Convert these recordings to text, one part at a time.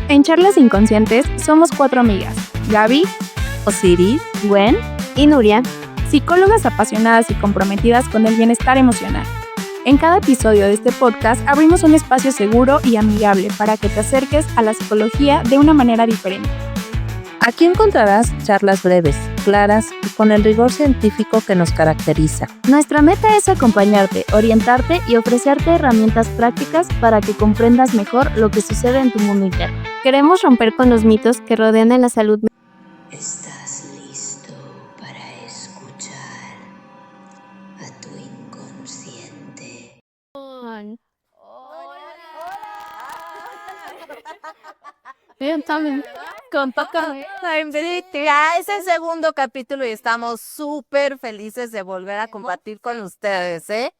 En Charlas Inconscientes somos 4 amigas, Gaby, Osiris, Gwen y Nuria, psicólogas apasionadas y comprometidas con el bienestar emocional. En cada episodio de este podcast abrimos un espacio seguro y amigable para que te acerques a la psicología de una manera diferente. Aquí encontrarás charlas breves, claras y con el rigor científico que nos caracteriza. Nuestra meta es acompañarte, orientarte y ofrecerte herramientas prácticas para que comprendas mejor lo que sucede en tu mundo interno. Queremos romper con los mitos que rodean a la salud mental. ¿Estás listo para escuchar a tu inconsciente? Ya es el segundo capítulo y estamos súper felices de volver a compartir con ustedes, ¿eh?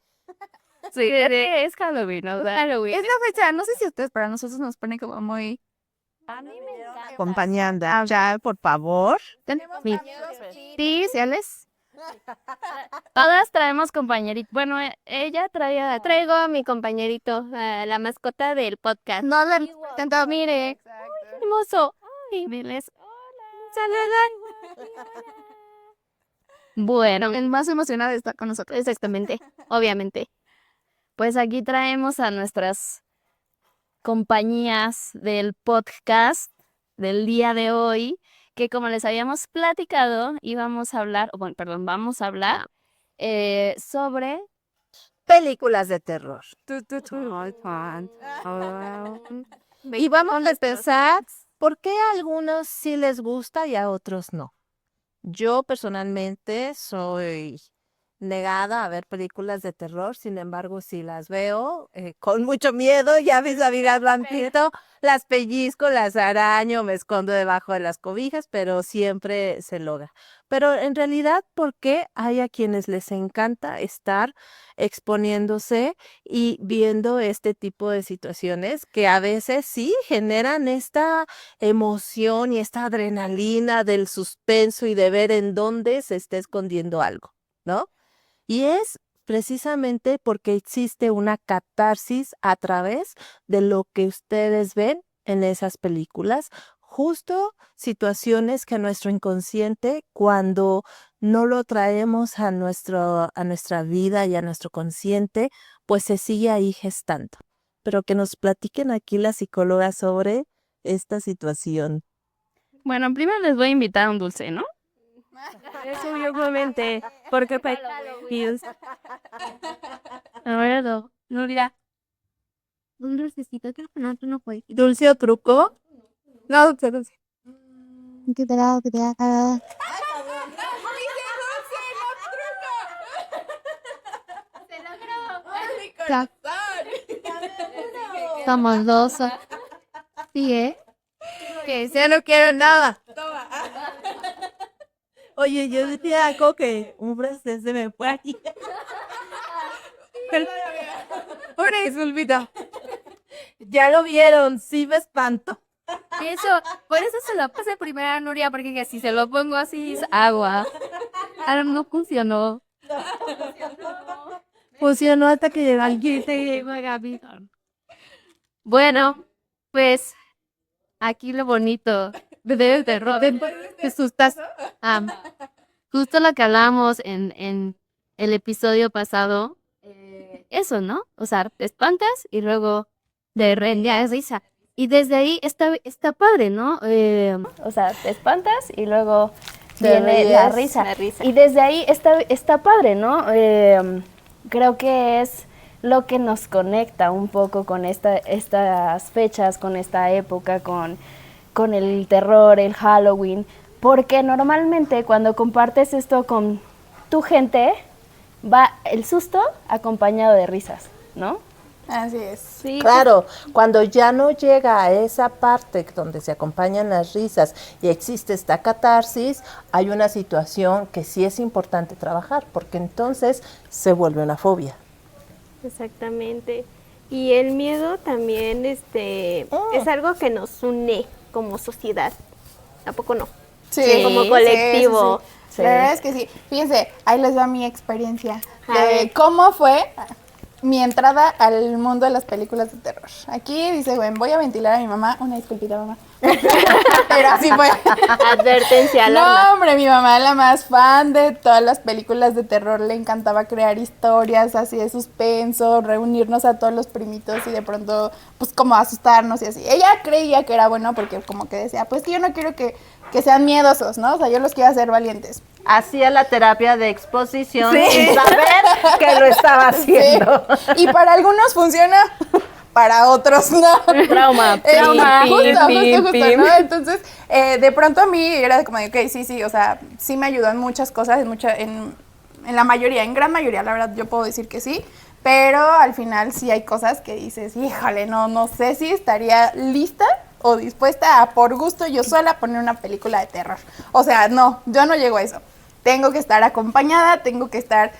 Sí, es Halloween, ¿no? Halloween. Es la fecha, no sé si ustedes, para nosotros nos pone como muy... A mí me encanta. Acompañando, ya, por favor. Sí, ¿les? Todas traemos compañerito. Bueno, ella traigo a mi compañerito, la mascota del podcast. No le tanto, mire. Hermoso. Ay, diles, hola. Bueno, El más emocionado está con nosotros. exactamente, obviamente. Pues aquí traemos a nuestras compañías del podcast del día de hoy, que como les habíamos platicado, vamos a hablar sobre Películas de terror. Y vamos a empezar, ¿por qué a algunos sí les gusta y a otros no? Yo personalmente soy negada a ver películas de terror, sin embargo, si las veo con mucho miedo, ya mis amigas lo han visto, las pellizco, las araño, me escondo debajo de las cobijas, pero siempre se logra. Pero en realidad, ¿por qué hay a quienes les encanta estar exponiéndose y viendo este tipo de situaciones que a veces sí generan esta emoción y esta adrenalina del suspenso y de ver en dónde se está escondiendo algo, ¿no? Y es precisamente porque existe una catarsis a través de lo que ustedes ven en esas películas, justo situaciones que nuestro inconsciente, cuando no lo traemos a nuestra vida y a nuestro consciente, pues se sigue ahí gestando. Pero que nos platiquen aquí las psicólogas sobre esta situación. Bueno, primero les voy a invitar a un dulce, ¿no? Eso obviamente, porque a ver, Nuria. un dulcecito. Creo que no, tú no puedes. ¿Dulce o truco? No, dulce. ¿Qué te da? ¿Qué te da? Somos dos. Sí, ¿eh? Que ya no quiero nada. Oye, yo decía algo que un francés se me fue aquí. Una disculpita. Ya lo vieron, sí me espanto. Por eso se lo puse primero a Nuria, porque si se lo pongo así es agua. Ahora no funcionó. Funcionó hasta que llegó alguien. Bueno, pues aquí lo bonito de terror. Te asustas. Justo lo que hablamos en el episodio pasado, eso, ¿no? O sea, te espantas y luego de repente ya es risa. Y desde ahí está padre, ¿no? O sea, te espantas y luego viene la risa. Y desde ahí está padre, ¿no? Creo que es lo que nos conecta un poco con estas fechas, con esta época, con el terror, el Halloween. Porque normalmente cuando compartes esto con tu gente, va el susto acompañado de risas, ¿no? Así es. Sí, Claro, cuando ya no llega a esa parte donde se acompañan las risas y existe esta catarsis, hay una situación que sí es importante trabajar, porque entonces se vuelve una fobia. Exactamente. Y el miedo también es algo que nos une como sociedad. ¿A poco no? Sí, como colectivo. Sí. La verdad es que sí. Fíjense, ahí les va mi experiencia. A ver. ¿Cómo fue mi entrada al mundo de las películas de terror. Aquí dice, bueno, voy a ventilar a mi mamá. Una disculpita, mamá. Pero así fue. Advertencia, alarma. No, hombre, mi mamá la más fan de todas las películas de terror. Le encantaba crear historias así de suspenso, reunirnos a todos los primitos y de pronto, pues como asustarnos y así. Ella creía que era bueno porque como que decía, pues que yo no quiero que sean miedosos, ¿no? O sea, yo los quiero hacer valientes. Hacía la terapia de exposición sin saber que lo estaba haciendo. Sí. Y para algunos funciona, para otros no. Trauma. Justo, ¿no? Entonces, de pronto a mí era como de, ok, sí, o sea, sí me ayudó en muchas cosas, en la mayoría, en gran mayoría, la verdad, yo puedo decir que sí, pero al final sí hay cosas que dices, híjole, no sé si estaría lista o dispuesta a, por gusto yo sola, poner una película de terror. O sea, no, yo no llego a eso. Tengo que estar acompañada, tengo que estar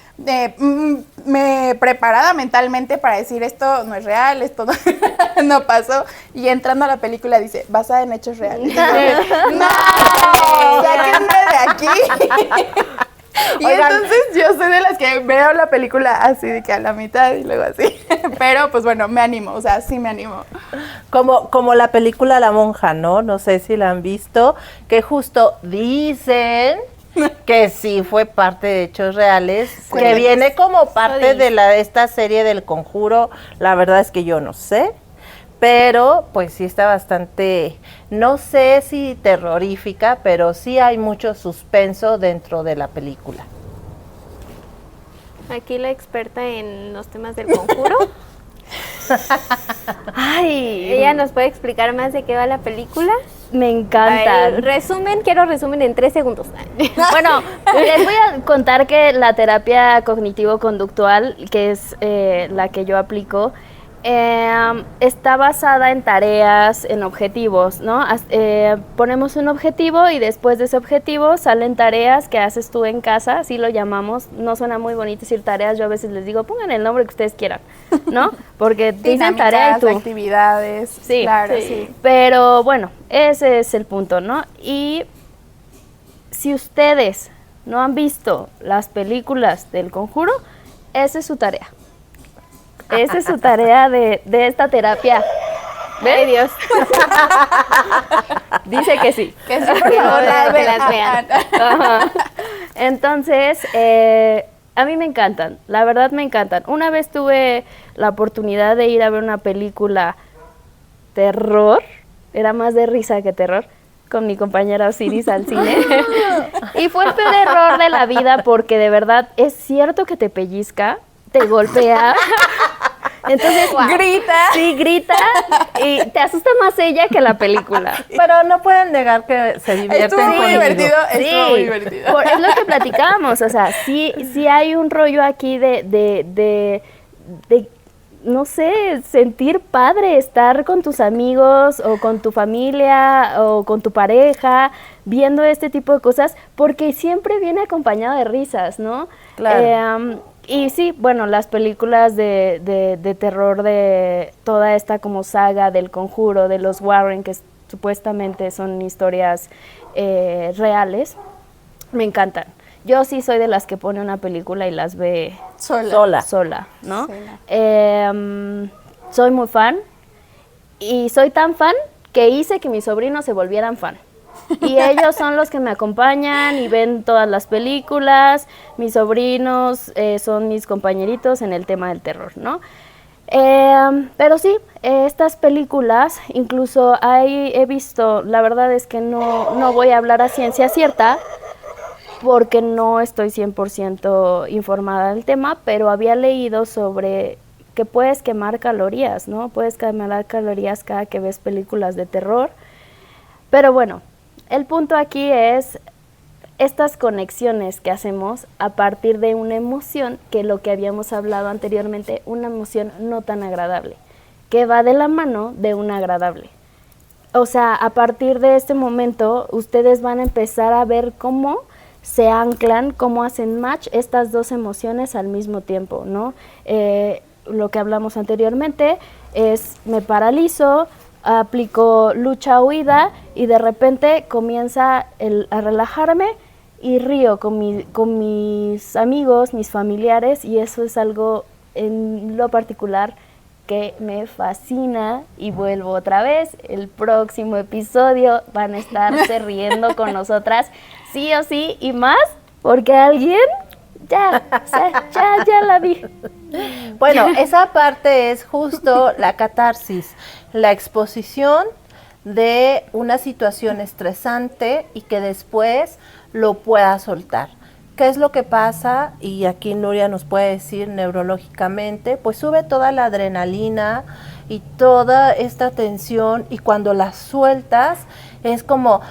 preparada mentalmente para decir esto no es real, esto no pasó. Y entrando a la película dice, basada en hechos reales. ¡No! ¡Sáquenme de aquí! Y Oigan, entonces yo soy de las que veo la película así de que a la mitad y luego así. Pero pues bueno, me animo, o sea, sí me animo. como la película La Monja, ¿no? No sé si la han visto, que justo dicen que sí fue parte de hechos reales, que viene como parte de esta serie del Conjuro. La verdad es que yo no sé, pero pues sí está bastante, no sé si terrorífica, pero sí hay mucho suspenso dentro de la película. Aquí la experta en los temas del conjuro. Ay, Ella nos puede explicar más de qué va la película. me encanta. Quiero resumen en 3 segundos. Bueno, les voy a contar que la terapia cognitivo-conductual, que es la que yo aplico, está basada en tareas, en objetivos, ¿no? Ponemos un objetivo y después de ese objetivo salen tareas que haces tú en casa, así lo llamamos. No suena muy bonito decir tareas, yo a veces les digo, pongan el nombre que ustedes quieran, ¿no? Porque dicen tarea y tú. Actividades, Sí, claro, sí. Pero bueno, ese es el punto, ¿no? Y si ustedes no han visto las películas del Conjuro, esa es su tarea. Esa es su tarea de esta terapia. ¡Ay, Dios! Dice que sí. Que sí, por favor, que las vean. Ajá. Entonces, a mí me encantan, la verdad me encantan. Una vez tuve la oportunidad de ir a ver una película terror, era más de risa que terror, con mi compañera Osiris al cine. Y fue el peor error de la vida porque de verdad es cierto que te pellizca, te golpea. Entonces, grita. Sí, grita y te asusta más ella que la película. Pero no pueden negar que se divierten Estuvo muy conmigo. divertido, estuvo muy Sí, divertido. es lo que platicábamos, o sea, sí hay un rollo aquí de no sé, sentir padre, estar con tus amigos o con tu familia o con tu pareja, viendo este tipo de cosas, porque siempre viene acompañado de risas, ¿no? Claro. Y sí, bueno, las películas de terror de toda esta como saga del Conjuro, de los Warren, que supuestamente son historias reales, me encantan. Yo sí soy de las que pone una película y las ve sola, ¿no? Soy muy fan y soy tan fan que hice que mis sobrinos se volvieran fan. Y ellos son los que me acompañan y ven todas las películas. Mis sobrinos son mis compañeritos en el tema del terror, ¿no? Pero sí, estas películas, incluso he visto, la verdad es que no voy a hablar a ciencia cierta, porque no estoy 100% informada del tema, pero había leído sobre que puedes quemar calorías, ¿no? Puedes quemar calorías cada que ves películas de terror. Pero bueno, el punto aquí es estas conexiones que hacemos a partir de una emoción, que lo que habíamos hablado anteriormente, una emoción no tan agradable, que va de la mano de una agradable. O sea, a partir de este momento, ustedes van a empezar a ver cómo se anclan, cómo hacen match estas dos emociones al mismo tiempo, ¿no? Lo que hablamos anteriormente es me paralizo, aplico lucha-huida y de repente comienza a relajarme y río con mis amigos, mis familiares, y eso es algo en lo particular que me fascina, y vuelvo otra vez, el próximo episodio van a estarse riendo con nosotras, sí o sí, y más, porque alguien ya la vi. Bueno, esa parte es justo la catarsis, la exposición de una situación estresante y que después lo pueda soltar. ¿Qué es lo que pasa? Y aquí Nuria nos puede decir neurológicamente, pues sube toda la adrenalina y toda esta tensión, y cuando la sueltas es como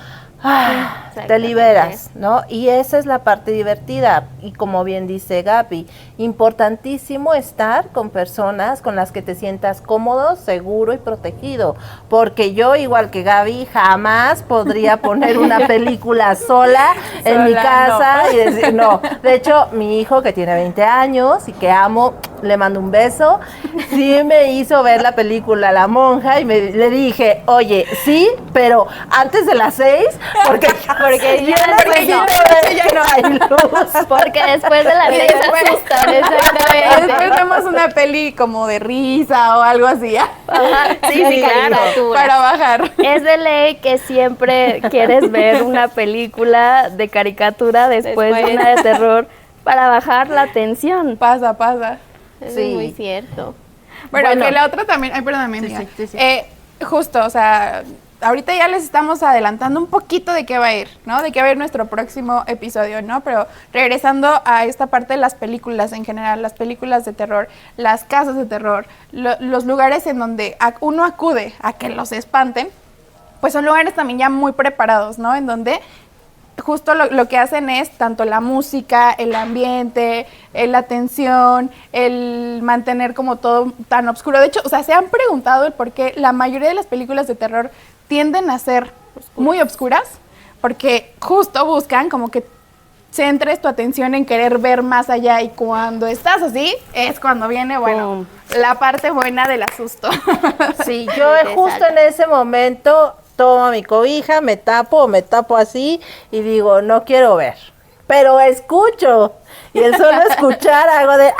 te liberas, ¿no? Y esa es la parte divertida, y como bien dice Gaby, importantísimo estar con personas con las que te sientas cómodo, seguro y protegido, porque yo, igual que Gaby, jamás podría poner una película sola en mi casa y decir, no. De hecho, mi hijo, que tiene 20 años y que amo, le mando un beso, sí me hizo ver la película La Monja, y le dije, oye, sí, pero antes de las 6, porque ya no hay luz. Porque después de la seis se asustan. Y después vemos una peli como de risa o algo así. Sí, claro. Para bajar. Es de ley que siempre quieres ver una película de caricatura después de una de terror para bajar la tensión. Pasa. Eso es muy cierto. Bueno, que la otra también, perdóname, amiga. Sí. Justo, o sea, ahorita ya les estamos adelantando un poquito de qué va a ir, ¿no? De qué va a ir nuestro próximo episodio, ¿no? Pero regresando a esta parte de las películas en general, las películas de terror, las casas de terror, los lugares en donde uno acude a que los espanten, pues son lugares también ya muy preparados, ¿no? En donde justo lo que hacen es tanto la música, el ambiente, la tensión, el mantener como todo tan oscuro. De hecho, o sea, se han preguntado el por qué la mayoría de las películas de terror tienden a ser muy oscuras, porque justo buscan como que centres tu atención en querer ver más allá, y cuando estás así es cuando viene, bueno, la parte buena del asusto. Sí, yo justo en ese momento tomo mi cobija, me tapo así y digo, no quiero ver, pero escucho, y el solo escuchar algo de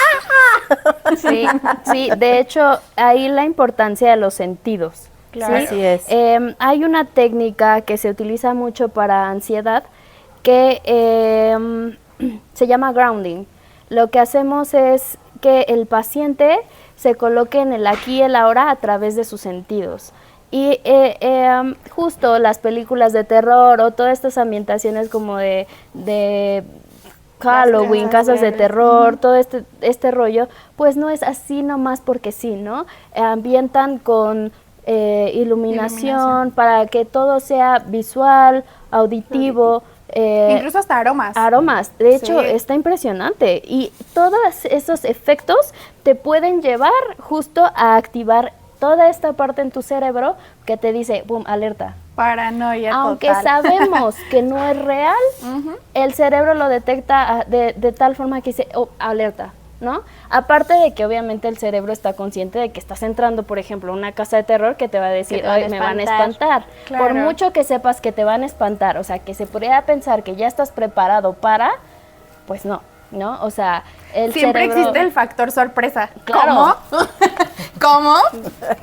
Sí, de hecho, ahí la importancia de los sentidos. Claro. ¿Sí? Así es. Hay una técnica que se utiliza mucho para ansiedad que se llama grounding. Lo que hacemos es que el paciente se coloque en el aquí y el ahora a través de sus sentidos. Y justo las películas de terror o todas estas ambientaciones como de Halloween, casas de terror, todo este rollo, pues no es así nomás porque sí, ¿no? Ambientan con iluminación para que todo sea visual, auditivo. Incluso hasta aromas. Aromas, de hecho está impresionante, y todos esos efectos te pueden llevar justo a activar toda esta parte en tu cerebro que te dice, boom, alerta. Paranoia Aunque total. sabemos que no es real, el cerebro lo detecta de tal forma que dice, oh, alerta, ¿no? Aparte de que obviamente el cerebro está consciente de que estás entrando, por ejemplo, a una casa de terror que te va a decir, ay, me van a espantar. Claro. Por mucho que sepas que te van a espantar, o sea, que se podría pensar que ya estás preparado para, pues no, o sea, el siempre cerebro... existe el factor sorpresa. Claro. ¿Cómo?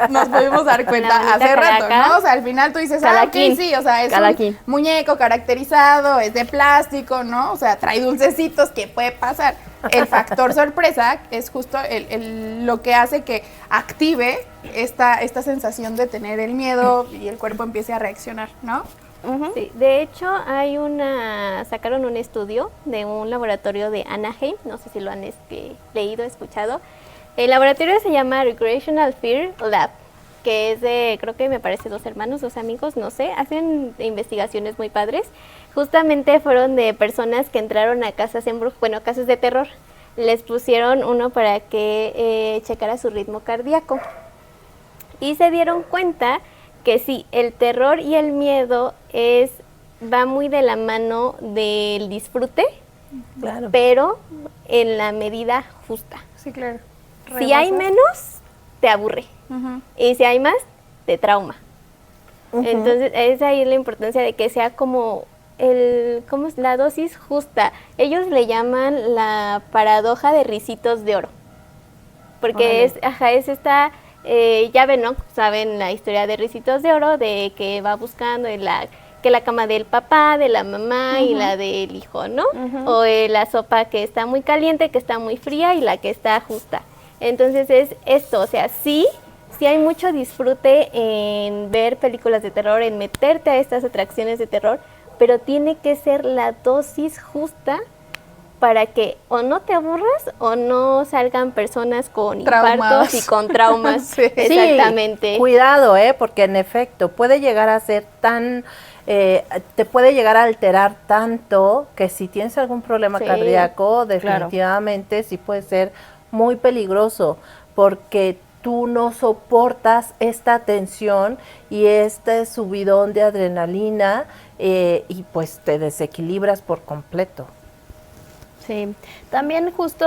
Nos pudimos dar cuenta hace rato, ¿no? O sea, al final tú dices, Calaquín. ok, sí, o sea, es Calaquín. un muñeco caracterizado, es de plástico, ¿no? O sea, trae dulcecitos, ¿qué puede pasar? El factor sorpresa es justo lo que hace que active esta sensación de tener el miedo y el cuerpo empiece a reaccionar, ¿no? Sí, de hecho, sacaron un estudio de un laboratorio de Anaheim, no sé si lo han leído, escuchado. El laboratorio se llama Recreational Fear Lab, que es de, creo que me parece 2 hermanos, 2 amigos, no sé, hacen investigaciones muy padres. Justamente fueron de personas que entraron a casas casas de terror. Les pusieron uno para que checara su ritmo cardíaco. Y se dieron cuenta que sí, el terror y el miedo va muy de la mano del disfrute, Claro. pero en la medida justa. Sí, claro. Si hay menos, te aburre. Y si hay más, te trauma. Entonces, es ahí la importancia de que sea como ¿cómo es? La dosis justa. Ellos le llaman la paradoja de ricitos de oro. porque es esta, ya ven, ¿no? Saben la historia de Ricitos de Oro, de que va buscando que la cama del papá, de la mamá y la del hijo, ¿no? O la sopa que está muy caliente, que está muy fría y la que está justa. Entonces es esto, o sea, sí hay mucho disfrute en ver películas de terror, en meterte a estas atracciones de terror, pero tiene que ser la dosis justa para que o no te aburras o no salgan personas con infartos y con traumas. Sí. Exactamente. Sí, cuidado, porque en efecto puede llegar a ser tan, te puede llegar a alterar tanto que si tienes algún problema cardíaco, definitivamente sí puede ser muy peligroso, porque tú no soportas esta tensión y este subidón de adrenalina y pues te desequilibras por completo. Sí, también justo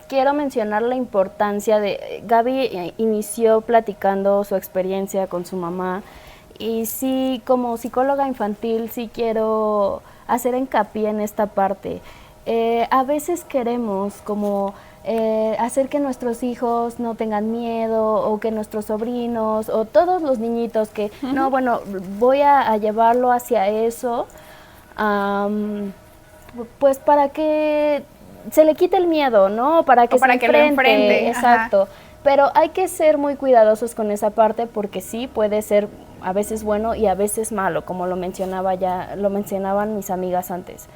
quiero mencionar la importancia de, Gaby inició platicando su experiencia con su mamá y sí, como psicóloga infantil, sí quiero hacer hincapié en esta parte. A veces queremos como hacer que nuestros hijos no tengan miedo o que nuestros sobrinos o todos los niñitos que, no, bueno, voy a llevarlo hacia eso, pues para que se le quite el miedo, ¿no? Para que lo enfrente. Exacto. Ajá. Pero hay que ser muy cuidadosos con esa parte porque sí puede ser a veces bueno y a veces malo, como lo mencionaban mis amigas antes.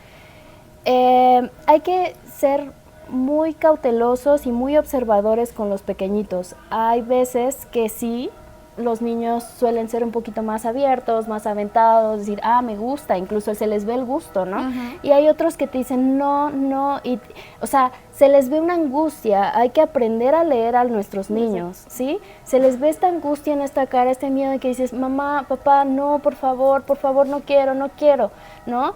Hay que ser muy cautelosos y muy observadores con los pequeñitos. Hay veces que sí, los niños suelen ser un poquito más abiertos, más aventados, decir, me gusta, incluso se les ve el gusto, ¿no? Y hay otros que te dicen, no, y, o sea, se les ve una angustia, hay que aprender a leer a nuestros niños, ¿sí? Se les ve esta angustia en esta cara, este miedo de que dices, mamá, papá, no, por favor, no quiero, ¿no?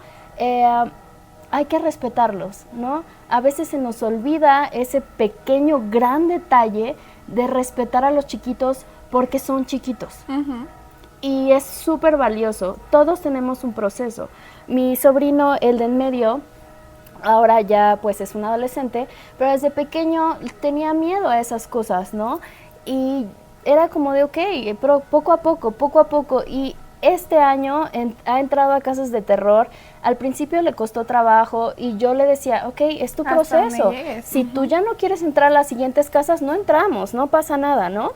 Hay que respetarlos, ¿no? A veces se nos olvida ese pequeño, gran detalle de respetar a los chiquitos porque son chiquitos. Y es súper valioso. Todos tenemos un proceso. Mi sobrino, el de en medio, ahora ya pues es un adolescente, pero desde pequeño tenía miedo a esas cosas, ¿no? Y era como de, pero poco a poco. Y este año ha entrado a casas de terror. Al principio le costó trabajo y yo le decía, es tu proceso. Si tú ya no quieres entrar a las siguientes casas, no entramos, no pasa nada, ¿no?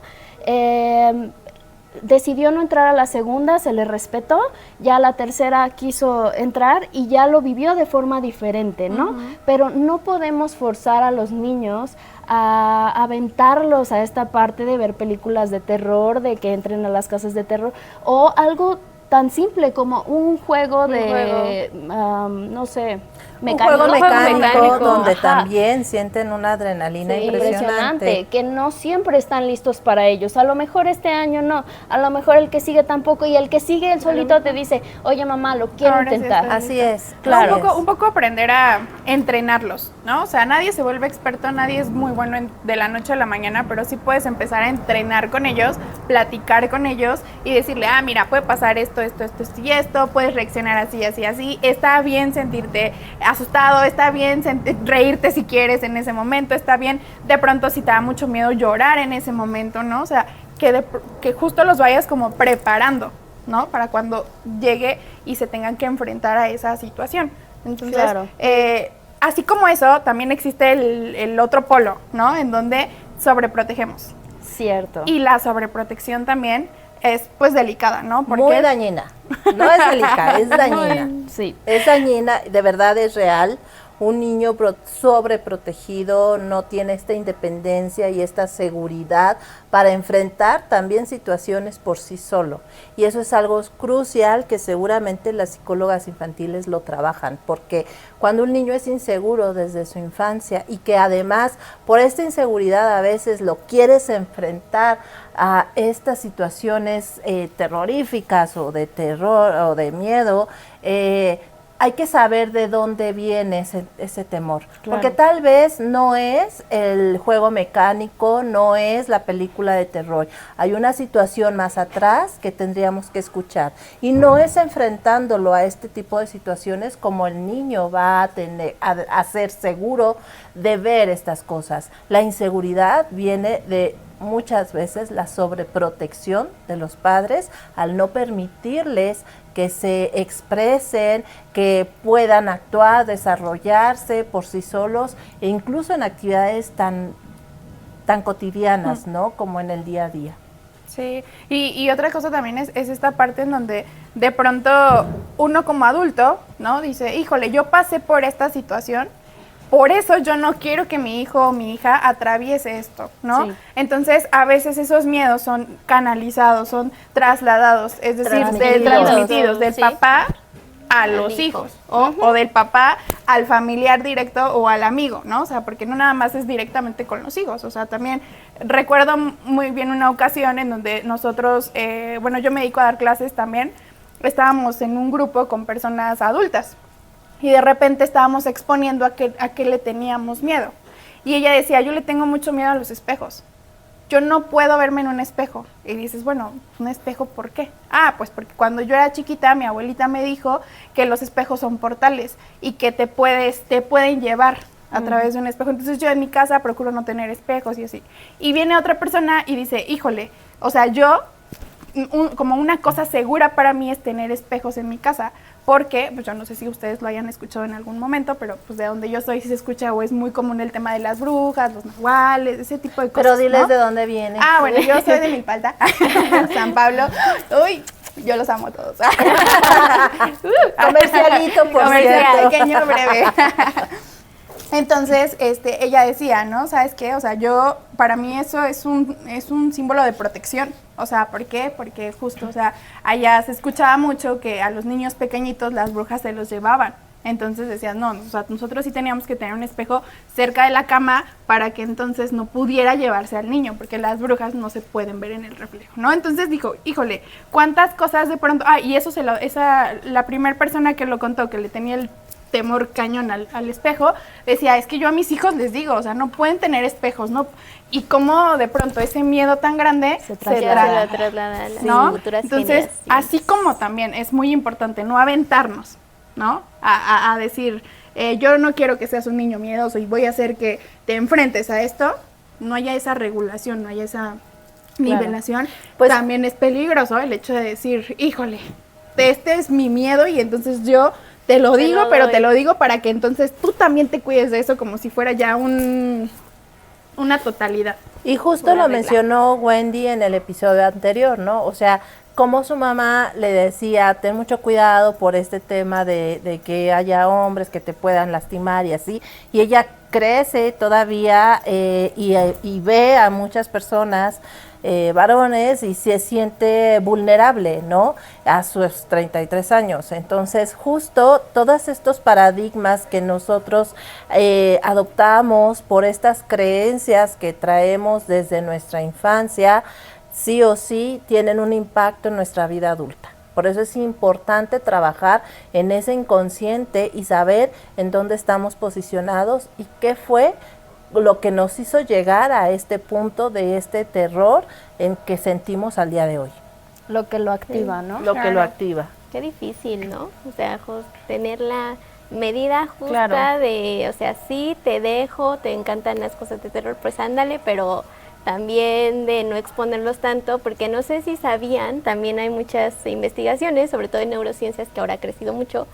Decidió no entrar a la segunda, se le respetó, ya a la tercera quiso entrar y ya lo vivió de forma diferente, ¿no? Pero no podemos forzar a los niños a aventarlos a esta parte de ver películas de terror, de que entren a las casas de terror, o algo tan simple como un juego no sé, mecánico. Un juego mecánico donde también sienten una adrenalina impresionante. Que no siempre están listos para ellos. A lo mejor este año no, a lo mejor el que sigue tampoco, y el que sigue el solito te dice, oye mamá, lo quiero intentar. Así es, claro. Un poco aprender a entrenarlos, ¿no? O sea, nadie se vuelve experto, nadie es muy bueno de la noche a la mañana, pero sí puedes empezar a entrenar con ellos, platicar con ellos y decirle, mira, puede pasar esto y esto, puedes reaccionar así, está bien sentirte asustado, está bien reírte si quieres en ese momento, está bien de pronto si te da mucho miedo llorar en ese momento, ¿no? O sea, que justo los vayas como preparando, ¿no? Para cuando llegue y se tengan que enfrentar a esa situación. Entonces, así como eso, también existe el otro polo, ¿no? En donde sobreprotegemos. Cierto. Y la sobreprotección también es pues delicada, ¿no? Porque muy dañina. No es delicada, es dañina. Sí. Es dañina, de verdad es real. Un niño sobreprotegido no tiene esta independencia y esta seguridad para enfrentar también situaciones por sí solo. Y eso es algo crucial que seguramente las psicólogas infantiles lo trabajan, porque cuando un niño es inseguro desde su infancia y que además por esta inseguridad a veces lo quieres enfrentar a estas situaciones terroríficas o de terror o de miedo, hay que saber de dónde viene ese temor, porque tal vez no es el juego mecánico, no es la película de terror, hay una situación más atrás que tendríamos que escuchar, y no es enfrentándolo a este tipo de situaciones como el niño va a ser seguro de ver estas cosas. La inseguridad viene de muchas veces la sobreprotección de los padres al no permitirles que se expresen, que puedan actuar, desarrollarse por sí solos, e incluso en actividades tan cotidianas, ¿no? Como en el día a día. Sí, y otra cosa también es esta parte en donde de pronto uno como adulto, ¿no? Dice, híjole, yo pasé por esta situación, por eso yo no quiero que mi hijo o mi hija atraviese esto, ¿no? Sí. Entonces, a veces esos miedos son canalizados, son trasladados, es decir, transmitidos del Sí. papá a Al los hijo. hijos, o del papá al familiar directo o al amigo, ¿no? O sea, porque no nada más es directamente con los hijos, o sea, también recuerdo muy bien una ocasión en donde nosotros, bueno, yo me dedico a dar clases también, estábamos en un grupo con personas adultas, y de repente estábamos exponiendo a qué le teníamos miedo. Y ella decía, yo le tengo mucho miedo a los espejos. Yo no puedo verme en un espejo. Y dices, bueno, ¿un espejo por qué? Ah, pues porque cuando yo era chiquita, mi abuelita me dijo que los espejos son portales y que te pueden llevar a través de un espejo. Entonces yo en mi casa procuro no tener espejos y así. Y viene otra persona y dice, híjole, o sea, yo, como una cosa segura para mí es tener espejos en mi casa. Porque, pues yo no sé si ustedes lo hayan escuchado en algún momento, pero pues de donde yo soy sí se escucha o es muy común el tema de las brujas, los nahuales, ese tipo de cosas, Pero diles, ¿no? de dónde viene. Ah, bueno, yo soy de Milpalta, San Pablo. Uy, yo los amo a todos. Comercialito, por Comercial cierto. pequeño, breve. Entonces, ella decía, ¿no? ¿Sabes qué? O sea, para mí eso es un símbolo de protección. O sea, ¿por qué? Porque justo, o sea, allá se escuchaba mucho que a los niños pequeñitos las brujas se los llevaban. Entonces decían, no, o sea, nosotros sí teníamos que tener un espejo cerca de la cama para que entonces no pudiera llevarse al niño, porque las brujas no se pueden ver en el reflejo, ¿no? Entonces dijo, híjole, ¿cuántas cosas de pronto? Ah, y eso la primera persona que lo contó, que le tenía el temor cañón al espejo, decía, es que yo a mis hijos les digo, o sea, no pueden tener espejos, ¿no? Y cómo de pronto ese miedo tan grande Se Ya se traslada. lo traslada a las ¿no? futuras Entonces, generaciones. así como también es muy importante no aventarnos, ¿no? A decir, yo no quiero que seas un niño miedoso y voy a hacer que te enfrentes a esto, no haya esa regulación, no haya esa nivelación, Pues- también es peligroso el hecho de decir, híjole, este es mi miedo y entonces yo te lo digo, lo pero doy. te lo digo para que entonces tú también te cuides de eso como si fuera ya una totalidad. Y justo lo mencionó Wendy en el episodio anterior, ¿no? O sea, como su mamá le decía, ten mucho cuidado por este tema de que haya hombres que te puedan lastimar y así. Y ella crece todavía y ve a muchas personas, varones, y se siente vulnerable, ¿no? A sus 33 años. Entonces, justo todos estos paradigmas que nosotros adoptamos por estas creencias que traemos desde nuestra infancia, sí o sí tienen un impacto en nuestra vida adulta. Por eso es importante trabajar en ese inconsciente y saber en dónde estamos posicionados y qué fue lo que nos hizo llegar a este punto de este terror en que sentimos al día de hoy. Lo que lo activa, ¿no? Lo que lo activa. Qué difícil, ¿no? O sea, tener la medida justa Claro. de, o sea, sí, te dejo, te encantan las cosas de terror, pues ándale, pero también de no exponerlos tanto, porque no sé si sabían, también hay muchas investigaciones, sobre todo en neurociencias, que ahora ha crecido mucho,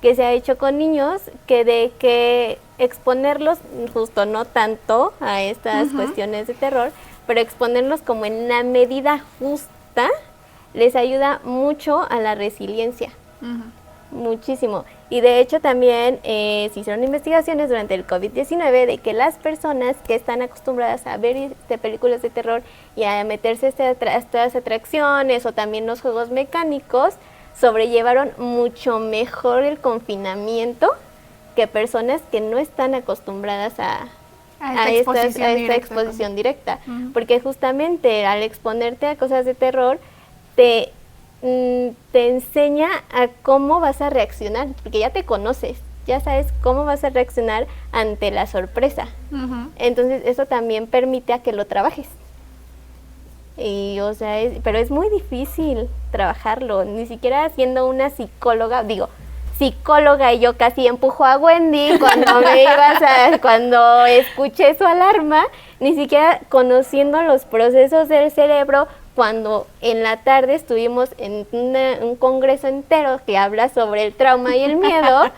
que se ha hecho con niños, que exponerlos justo no tanto a estas cuestiones de terror, pero exponerlos como en la medida justa, les ayuda mucho a la resiliencia. Muchísimo. Y de hecho también se hicieron investigaciones durante el COVID-19 de que las personas que están acostumbradas a ver películas de terror y a meterse a estas atracciones o también los juegos mecánicos, sobrellevaron mucho mejor el confinamiento que personas que no están acostumbradas a esta exposición directa. Porque justamente al exponerte a cosas de terror, te te enseña a cómo vas a reaccionar, porque ya te conoces, ya sabes cómo vas a reaccionar ante la sorpresa. Entonces eso también permite a que lo trabajes. Y, o sea, pero es muy difícil trabajarlo, ni siquiera siendo una psicóloga, digo, psicóloga, y yo casi empujo a Wendy cuando escuché su alarma, ni siquiera conociendo los procesos del cerebro, cuando en la tarde estuvimos en un congreso entero que habla sobre el trauma y el miedo.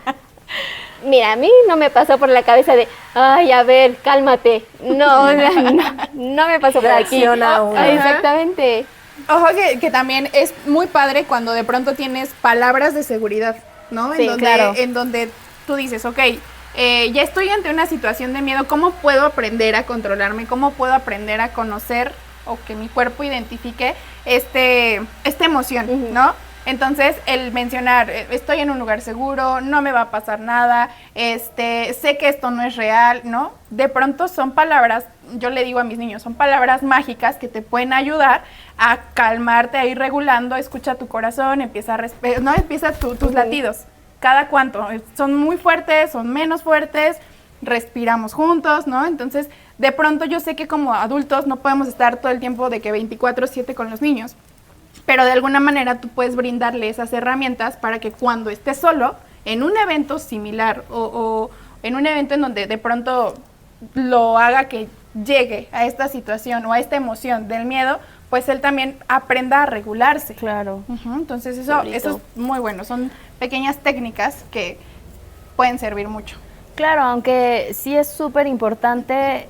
Mira, a mí no me pasó por la cabeza de, ay, a ver, cálmate. No, o sea, no me pasó por aquí. Reacciona uno. Exactamente. Ojo que también es muy padre cuando de pronto tienes palabras de seguridad, ¿no? Sí, claro. En donde tú dices, ok, ya estoy ante una situación de miedo, ¿cómo puedo aprender a controlarme? ¿Cómo puedo aprender a conocer o que mi cuerpo identifique esta emoción, ¿no? Entonces, el mencionar, estoy en un lugar seguro, no me va a pasar nada, sé que esto no es real, ¿no? De pronto son palabras, yo le digo a mis niños, son palabras mágicas que te pueden ayudar a calmarte, a ir regulando, escucha tu corazón, empieza tus latidos. ¿Cada cuánto? Son muy fuertes, son menos fuertes, respiramos juntos, ¿no? Entonces, de pronto yo sé que como adultos no podemos estar todo el tiempo de que 24/7 con los niños, pero de alguna manera tú puedes brindarle esas herramientas para que cuando estés solo, en un evento similar o en un evento en donde de pronto lo haga que llegue a esta situación o a esta emoción del miedo, pues él también aprenda a regularse. Claro. Entonces eso es muy bueno, son pequeñas técnicas que pueden servir mucho. Claro, aunque sí es súper importante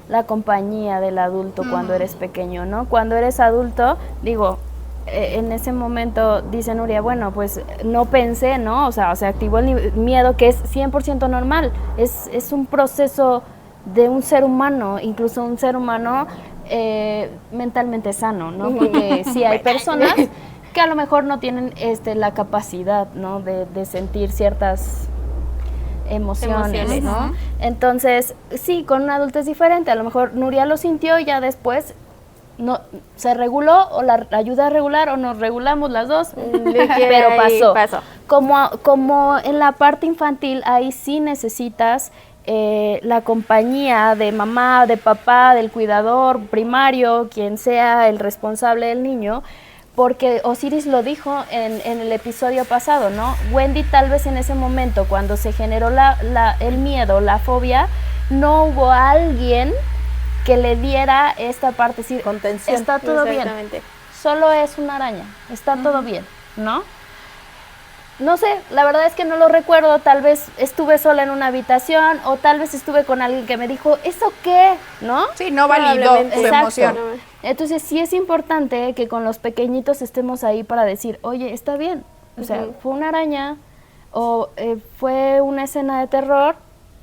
la compañía del adulto cuando eres pequeño, ¿no? Cuando eres adulto, digo, en ese momento dice Nuria, bueno, pues no pensé, ¿no? O sea, se activó el miedo, que es 100% normal, es un proceso de un ser humano, incluso un ser humano mentalmente sano, ¿no? Porque sí hay personas que a lo mejor no tienen la capacidad, ¿no? De sentir ciertas emociones, ¿no? Entonces, sí, con un adulto es diferente. A lo mejor Nuria lo sintió y ya después no se reguló, o la ayuda a regular, o nos regulamos las dos, pero pasó. Como en la parte infantil, ahí sí necesitas la compañía de mamá, de papá, del cuidador primario, quien sea el responsable del niño. Porque Osiris lo dijo en el episodio pasado, ¿no? Wendy tal vez en ese momento, cuando se generó el miedo, la fobia, no hubo alguien que le diera esta parte, decir, contención. Está todo bien, solo es una araña, está todo bien, ¿no? No sé, la verdad es que no lo recuerdo, tal vez estuve sola en una habitación o tal vez estuve con alguien que me dijo, ¿eso qué? ¿No? Sí, no validó su emoción. Entonces sí es importante que con los pequeñitos estemos ahí para decir, oye, está bien, o sea, fue una araña o fue una escena de terror,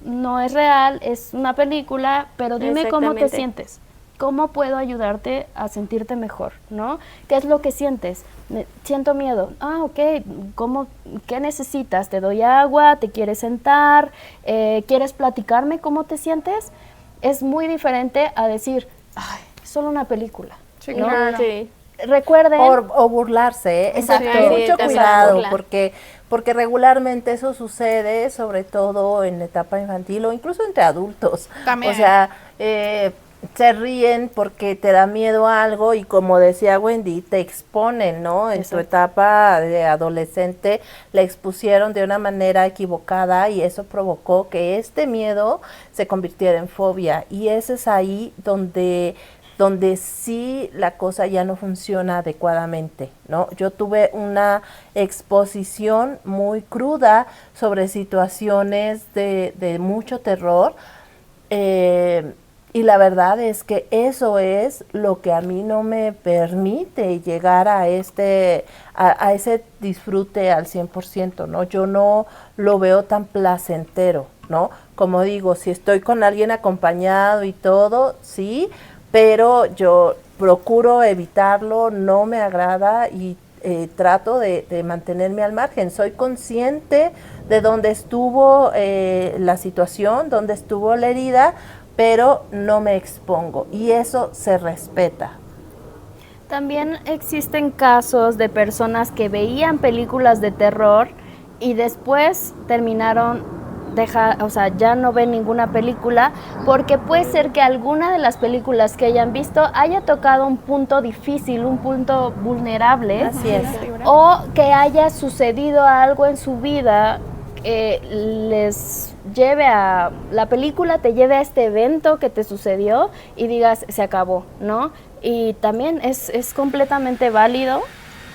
no es real, es una película, pero dime cómo te sientes. ¿Cómo puedo ayudarte a sentirte mejor, no? ¿Qué es lo que sientes? Siento miedo. Ah, ok. ¿Qué necesitas? ¿Te doy agua? ¿Te quieres sentar? ¿Quieres platicarme cómo te sientes? Es muy diferente a decir, ay, es solo una película. Sí, ¿no? claro. Sí. Recuerden. O burlarse, ¿eh? Exacto. Mucho Sí, cuidado, burla. porque regularmente eso sucede, sobre todo en la etapa infantil o incluso entre adultos. También. O sea, se ríen porque te da miedo a algo y, como decía Wendy, te exponen, ¿no? En su etapa de adolescente le expusieron de una manera equivocada y eso provocó que este miedo se convirtiera en fobia, y ese es ahí donde sí la cosa ya no funciona adecuadamente, ¿no? Yo tuve una exposición muy cruda sobre situaciones de mucho terror, y la verdad es que eso es lo que a mí no me permite llegar a ese disfrute al 100%, ¿no? Yo no lo veo tan placentero, ¿no? Como digo, si estoy con alguien acompañado y todo, sí, pero yo procuro evitarlo, no me agrada y trato de mantenerme al margen. Soy consciente de dónde estuvo la situación, dónde estuvo la herida, pero no me expongo y eso se respeta. También existen casos de personas que veían películas de terror y después terminaron ya no ven ninguna película porque puede ser que alguna de las películas que hayan visto haya tocado un punto difícil, un punto vulnerable. Así es. O que haya sucedido algo en su vida que les lleve a, la película te lleve a este evento que te sucedió y digas, se acabó, ¿no? Y también es completamente válido,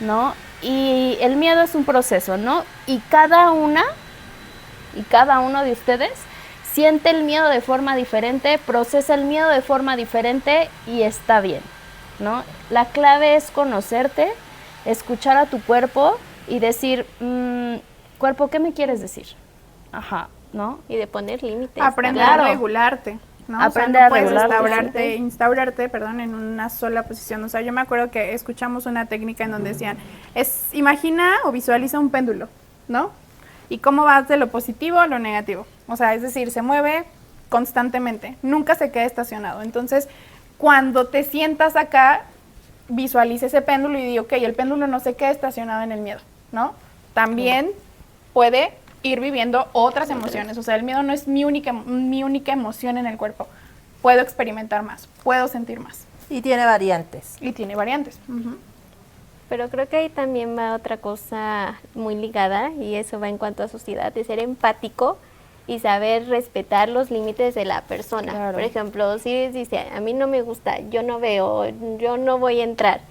¿no? Y el miedo es un proceso, ¿no? Y cada uno de ustedes siente el miedo de forma diferente, procesa el miedo de forma diferente y está bien, ¿no? La clave es conocerte, escuchar a tu cuerpo y decir, cuerpo, ¿qué me quieres decir? Ajá, ¿no? Y de poner límites. Aprender Claro. a regularte, ¿no? Aprender o sea, a no puedes regularte, instaurarte, en una sola posición. O sea, yo me acuerdo que escuchamos una técnica en donde decían, imagina o visualiza un péndulo, ¿no? Y cómo vas de lo positivo a lo negativo. O sea, es decir, se mueve constantemente, nunca se queda estacionado. Entonces, cuando te sientas acá, visualiza ese péndulo y di, ok, el péndulo no se queda estacionado en el miedo, ¿no? También puede ir viviendo otras emociones. O sea, el miedo no es mi única emoción en el cuerpo. Puedo experimentar más, puedo sentir más. Y tiene variantes. Y tiene variantes. Ujú. Pero creo que ahí también va otra cosa muy ligada, y eso va en cuanto a sociedad, de ser empático y saber respetar los límites de la persona. Claro. Por ejemplo, si dice, a mí no me gusta, yo no veo, yo no voy a entrar.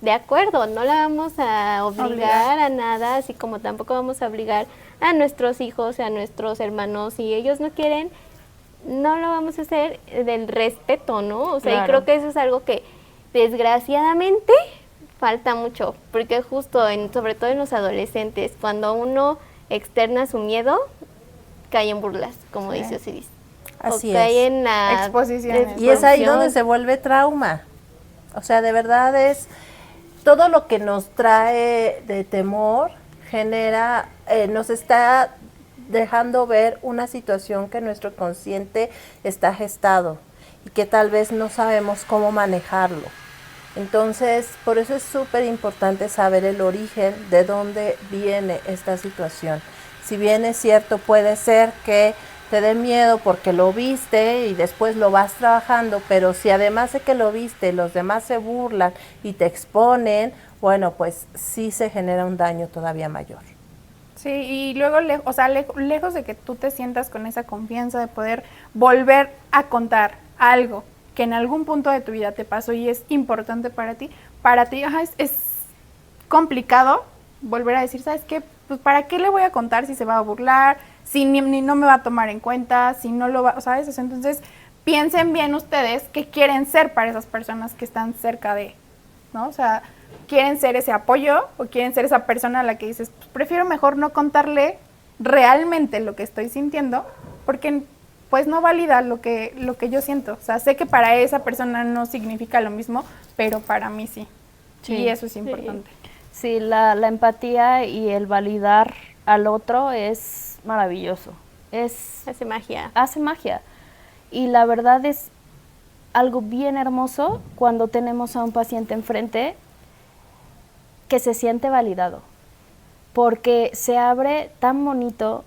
De acuerdo, no la vamos a obligar a nada, así como tampoco vamos a obligar a nuestros hijos, a nuestros hermanos. Si ellos no quieren, no lo vamos a hacer del respeto, ¿no? O sea, Claro. y creo que eso es algo que desgraciadamente falta mucho, porque justo, sobre todo en los adolescentes, cuando uno externa su miedo, cae en burlas, como dice Osiris. Así o cae es. en la Exposiciones. Y es ahí donde exposición. se vuelve trauma. O sea, de verdad es todo lo que nos trae de temor genera, nos está dejando ver una situación que nuestro consciente está gestado y que tal vez no sabemos cómo manejarlo. Entonces, por eso es súper importante saber el origen de dónde viene esta situación. Si bien es cierto, puede ser que te dé miedo porque lo viste y después lo vas trabajando, pero si además de que lo viste, los demás se burlan y te exponen, bueno, pues sí se genera un daño todavía mayor. Sí, y luego, lejos de que tú te sientas con esa confianza de poder volver a contar algo que en algún punto de tu vida te pasó y es importante para ti, es complicado volver a decir, ¿sabes qué? Pues ¿para qué le voy a contar si se va a burlar, si ni no me va a tomar en cuenta, si no lo va, ¿sabes? Entonces, piensen bien ustedes qué quieren ser para esas personas que están cerca de, ¿no? O sea, ¿quieren ser ese apoyo o quieren ser esa persona a la que dices, pues prefiero mejor no contarle realmente lo que estoy sintiendo, porque pues no valida lo que yo siento? O sea, sé que para esa persona no significa lo mismo, pero para mí sí. Sí. Y eso es importante. Sí, la empatía y el validar al otro es maravilloso. Hace magia. Hace magia. Y la verdad es algo bien hermoso cuando tenemos a un paciente enfrente que se siente validado. Porque se abre tan bonito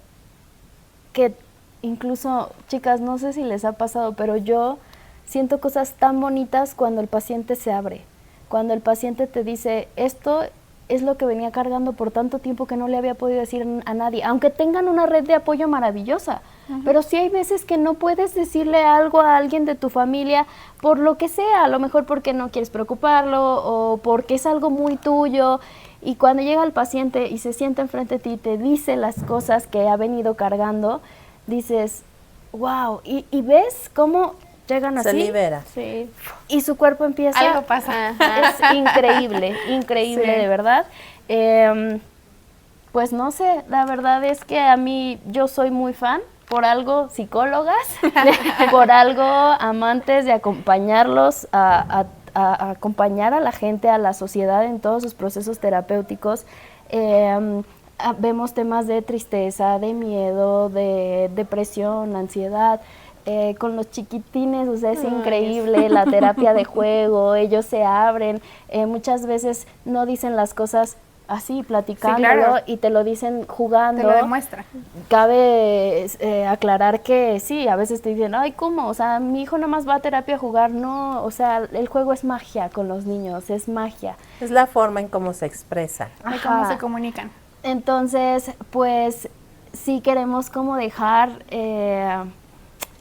que incluso, chicas, no sé si les ha pasado, pero yo siento cosas tan bonitas cuando el paciente se abre. Cuando el paciente te dice, esto es lo que venía cargando por tanto tiempo que no le había podido decir a nadie, aunque tengan una red de apoyo maravillosa. Pero sí hay veces que no puedes decirle algo a alguien de tu familia por lo que sea, a lo mejor porque no quieres preocuparlo o porque es algo muy tuyo. Y cuando llega el paciente y se sienta enfrente de ti y te dice las cosas que ha venido cargando, dices, wow, y ves cómo llegan así. Se libera. Sí. Y su cuerpo empieza. Algo pasa. Es increíble, increíble, Sí. de verdad. Pues no sé, la verdad es que a mí, yo soy muy fan, por algo psicólogas, por algo amantes de acompañarlos, a acompañar a la gente, a la sociedad en todos sus procesos terapéuticos. Vemos temas de tristeza, de miedo, de depresión, ansiedad, con los chiquitines, o sea, es increíble la terapia de juego, ellos se abren, muchas veces no dicen las cosas así, platicándolo, claro. y te lo dicen jugando. Te lo demuestra. Cabe aclarar que sí, a veces te dicen, ay, ¿cómo? O sea, mi hijo nomás va a terapia a jugar. No, o sea, el juego es magia con los niños, es magia. Es la forma en cómo se expresan. De cómo se comunican. Entonces, pues, sí queremos como dejar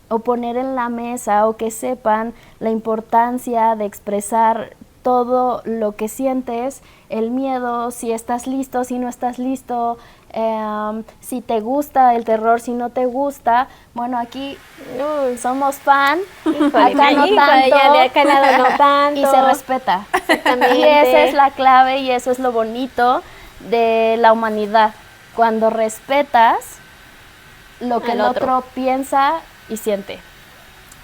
o poner en la mesa o que sepan la importancia de expresar todo lo que sientes, el miedo, si estás listo, si no estás listo, si te gusta el terror, si no te gusta. Bueno, aquí somos fan, acá no tanto, de acá lado no tanto. y se respeta. Exactamente. Y esa es la clave y eso es lo bonito de la humanidad, cuando respetas lo que Al el otro. otro piensa y siente.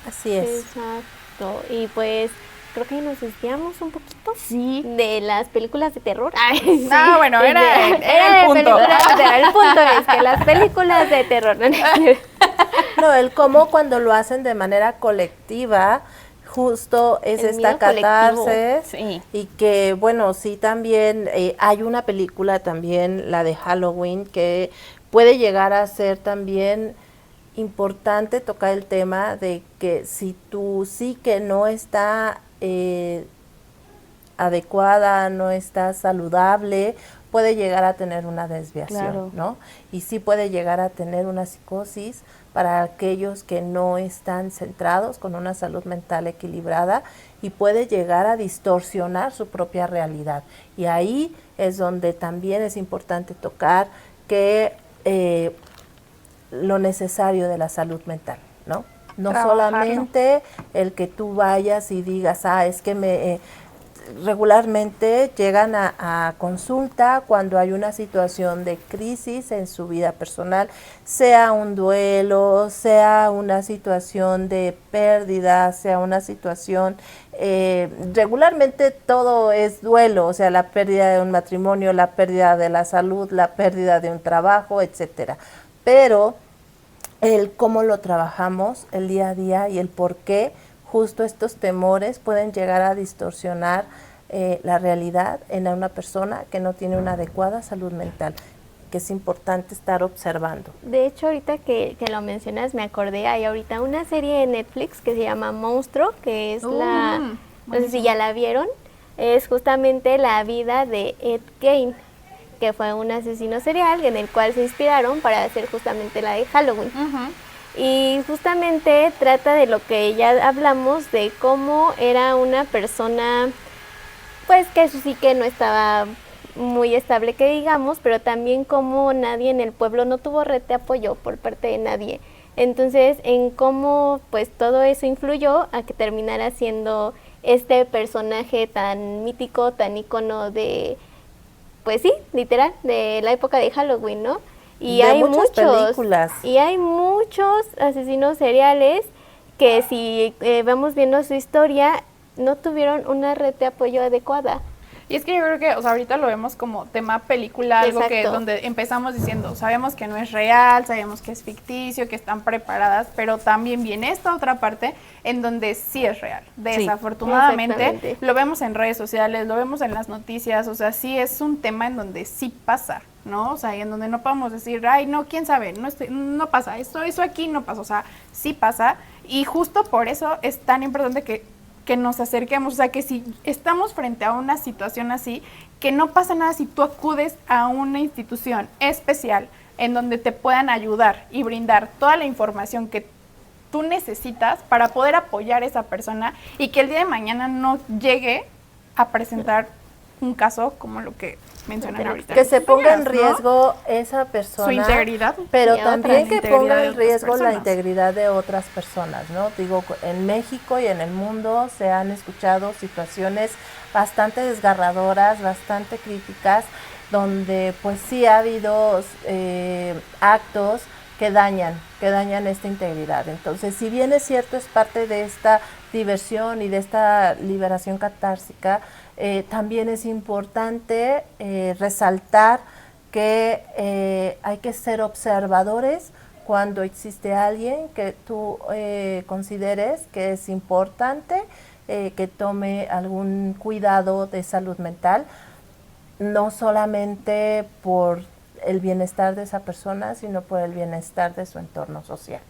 Así es. Exacto. Y pues creo que nos desviamos un poquito Sí. de las películas de terror. No, bueno, era el de punto. películas de terror. El punto es que las películas de terror. No, el cómo cuando lo hacen de manera colectiva, justo es El esta miedo colectivo. catarsis. Sí. Y que, bueno, sí también hay una película también, la de Halloween, que puede llegar a ser también importante tocar el tema de que si tu psique no está adecuada, no está saludable, puede llegar a tener una desviación, Claro. ¿no? Y sí puede llegar a tener una psicosis para aquellos que no están centrados con una salud mental equilibrada y puede llegar a distorsionar su propia realidad. Y ahí es donde también es importante tocar que lo necesario de la salud mental, ¿no? No Trabajarlo. solamente el que tú vayas y digas, es que regularmente llegan a consulta cuando hay una situación de crisis en su vida personal, sea un duelo, sea una situación de pérdida, sea una situación, regularmente todo es duelo, o sea, la pérdida de un matrimonio, la pérdida de la salud, la pérdida de un trabajo, etcétera. Pero el cómo lo trabajamos el día a día y el por qué justo estos temores pueden llegar a distorsionar la realidad en una persona que no tiene una adecuada salud mental, que es importante estar observando. De hecho, ahorita que lo mencionas, me acordé, hay ahorita una serie de Netflix que se llama Monstruo, que es no sé si ya la vieron, es justamente la vida de Ed Gein, que fue un asesino serial en el cual se inspiraron para hacer justamente la de Halloween. Y justamente trata de lo que ya hablamos, de cómo era una persona, pues que su psique no estaba muy estable, que digamos, pero también como nadie en el pueblo no tuvo red de apoyo por parte de nadie. Entonces, en cómo pues todo eso influyó a que terminara siendo este personaje tan mítico, tan ícono de, pues sí, literal, de la época de Halloween, ¿no? Y de hay muchas películas. Y hay muchos asesinos seriales que si vamos viendo su historia, no tuvieron una red de apoyo adecuada. Y es que yo creo que, o sea, ahorita lo vemos como tema película, algo que Exacto. donde empezamos diciendo, sabemos que no es real, sabemos que es ficticio, que están preparadas, pero también viene esta otra parte en donde sí es real. Desafortunadamente, Exactamente. lo vemos en redes sociales, lo vemos en las noticias, o sea, sí es un tema en donde sí pasa, ¿no? O sea, y en donde no podemos decir, ay, no, quién sabe, no pasa, eso aquí no pasa, o sea, sí pasa, y justo por eso es tan importante que nos acerquemos, o sea, que si estamos frente a una situación así, que no pasa nada si tú acudes a una institución especial en donde te puedan ayudar y brindar toda la información que tú necesitas para poder apoyar a esa persona y que el día de mañana no llegue a presentar un caso como lo que mencionan ahorita. Que se ponga en ¿no? riesgo esa persona. Su integridad. Pero Y también otras. que Integridad ponga de en otras riesgo la personas. integridad de otras personas, ¿no? Digo, en México y en el mundo se han escuchado situaciones bastante desgarradoras, bastante críticas, donde pues sí ha habido actos que dañan esta integridad. Entonces, si bien es cierto, es parte de esta diversión y de esta liberación catársica, también es importante resaltar que hay que ser observadores cuando existe alguien que tú consideres que es importante que tome algún cuidado de salud mental, no solamente por el bienestar de esa persona, sino por el bienestar de su entorno social.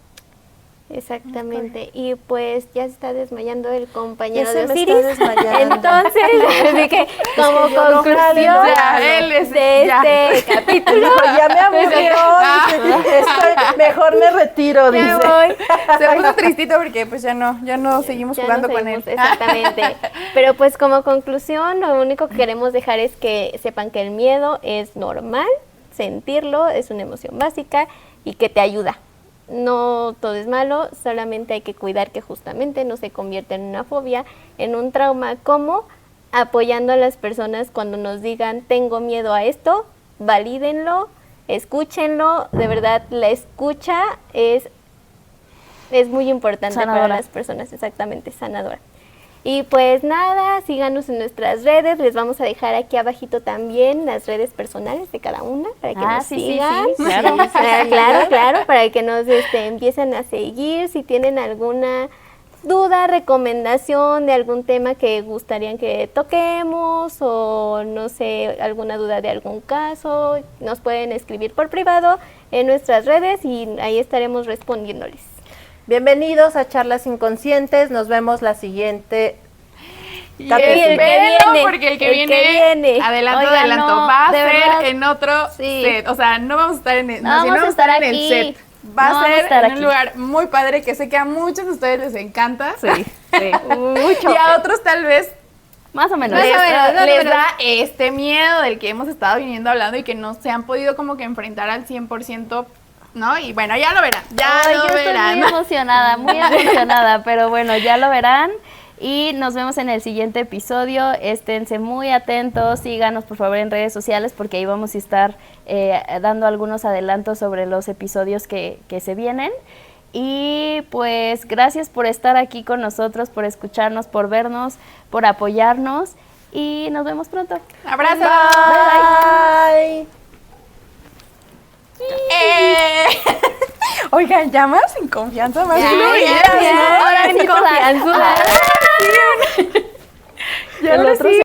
Exactamente, y pues ya se está desmayando el compañero Ya se de me Osiris. está desmayando. Entonces, así que como que yo no conclusión jalo, ya, él es- de ya. este capítulo, Dijo, ya me aburrió, dice, mejor me retiro, ya dice. voy. Se puso tristito porque pues ya no seguimos Ya jugando no con él. seguimos, exactamente. Pero pues como conclusión, lo único que queremos dejar es que sepan que el miedo es normal, sentirlo, es una emoción básica y que te ayuda. No todo es malo, solamente hay que cuidar que justamente no se convierta en una fobia, en un trauma, como apoyando a las personas cuando nos digan tengo miedo a esto, valídenlo, escúchenlo, de verdad la escucha es muy importante para Sanadora. las personas, exactamente, sanadora. Y pues nada, síganos en nuestras redes, les vamos a dejar aquí abajito también las redes personales de cada una para que nos sigan. claro. Claro, para que nos empiecen a seguir. Si tienen alguna duda, recomendación de algún tema que gustarían que toquemos o no sé, alguna duda de algún caso, nos pueden escribir por privado en nuestras redes y ahí estaremos respondiéndoles. Bienvenidos a Charlas Inconscientes, nos vemos la siguiente Y capítulo. espérenlo, porque el que viene, adelanto, Oigan, adelanto, no, va a de ser verdad. en otro Sí. set. O sea, no vamos a estar en el, No vamos a estar en el aquí. set. No Va vamos a a ser estar en un aquí. lugar muy padre que sé que a muchos de ustedes les encanta. Sí, sí. Mucho. Y a otros tal vez Más o menos. les, más o les menos. da este miedo del que hemos estado viniendo hablando y que no se han podido como que enfrentar al 100%, ¿no? Y bueno, ya lo verán, Ay, lo yo estoy verán. muy emocionada, pero bueno, ya lo verán. Y nos vemos en el siguiente episodio. Esténse muy atentos, síganos por favor en redes sociales porque ahí vamos a estar dando algunos adelantos sobre los episodios que se vienen. Y pues gracias por estar aquí con nosotros, por escucharnos, por vernos, por apoyarnos y nos vemos pronto. Abrazo. Bye. Oigan, ya más sin confianza, más Ya, fluidas, ya, ¿no? ahora sí, confianzuda. Ya ahora sí.